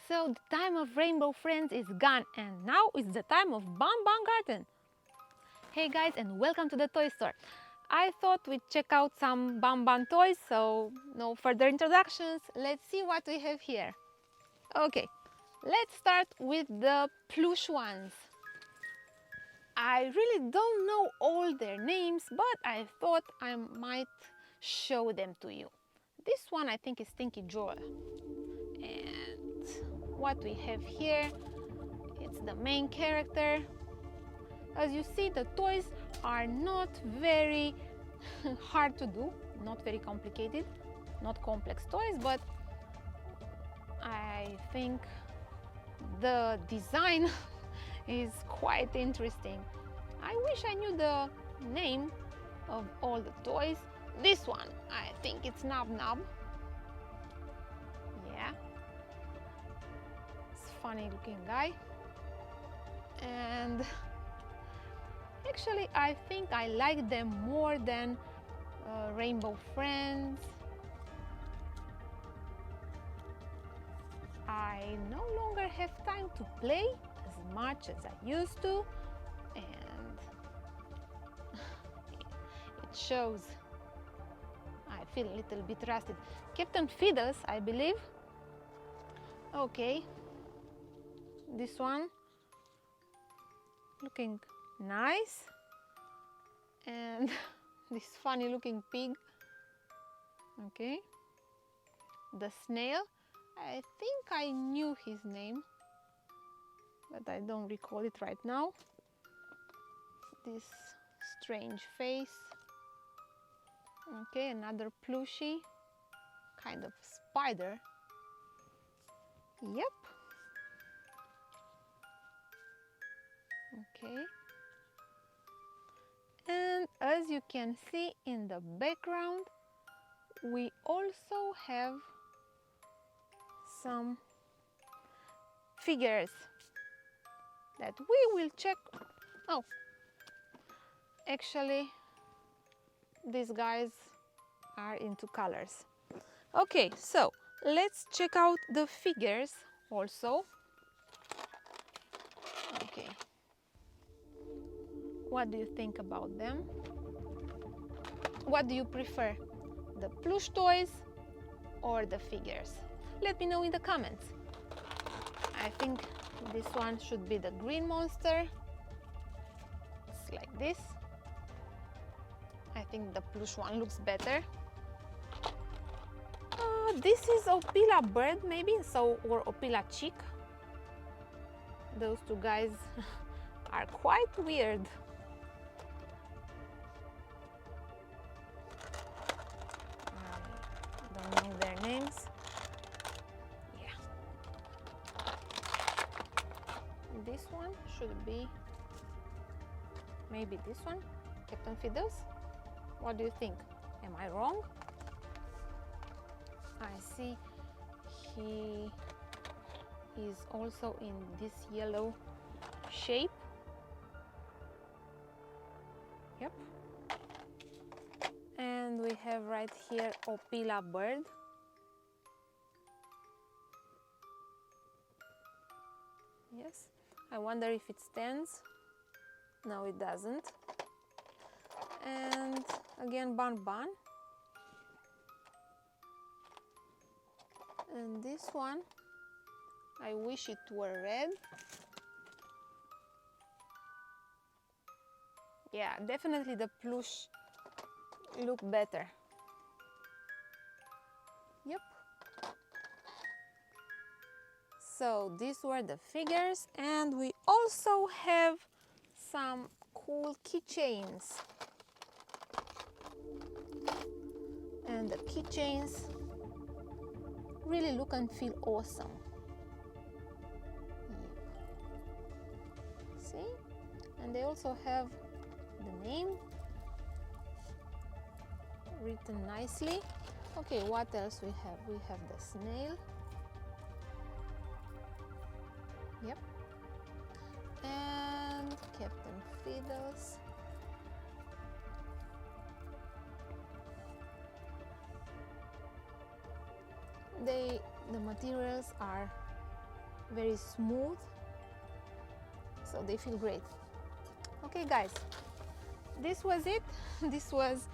So the time of rainbow friends is gone, and now is the time of Banban Garden. Hey guys, and welcome to the toy store. I thought we'd check out some Banban toys, so no further introductions. Let's see what we have here. Okay, let's start with the plush ones. I really don't know all their names, but I thought I might show them to you. This one I think is Stinky Joel. And what we have here, it's the main character. As you see, the toys are not very hard to do, not very complicated, not complex toys, but I think the design is quite interesting. I wish I knew the name of all the toys. This one, I think it's Nub Nub. Yeah, it's a funny looking guy. And actually, I think I like them more than Rainbow Friends. I no longer have time to play as much as I used to, and it shows. I feel a little bit rusted. Captain Fiddles, I believe. Okay, this one looking nice, and this funny looking pig. Okay, the snail, I think I knew his name, but I don't recall it right now. This strange face. Okay, another plushie, kind of spider. Yep. Okay. And as you can see in the background, we also have some figures that we will check. Oh, actually, these guys are into colors. Okay, so let's check out the figures also. Okay, what do you think about them? What do you prefer, the plush toys or the figures? Let me know in the comments. I think this one should be the green monster. It's like this. I think the plush one looks better. This is Opila bird maybe, so, or Opila chick. Those two guys are quite weird. I don't know their names. Yeah. This one should be maybe this one, Captain Fiddles. What do you think? Am I wrong? I see he is also in this yellow shape. Yep. And we have right here Opila bird. Yes. I wonder if it stands. No, it doesn't. And again Banban. And this one, I wish it were red. Yeah, definitely the plush look better. Yep. So these were the figures, and we also have some cool keychains. And the keychains really look and feel awesome. Yep. See? And they also have the name written nicely. Okay, what else we have? We have the snail. Yep. And Captain Fiddles. The materials are very smooth, so they feel great. Okay guys, this was it. This was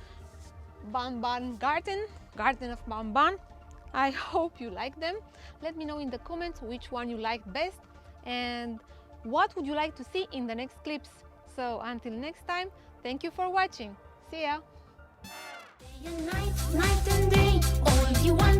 Banban Garten of Banban. I hope you like them. Let me know in the comments which one you liked best and what would you like to see in the next clips. So until next time, thank you for watching. See ya! Day and night, night and day, all you want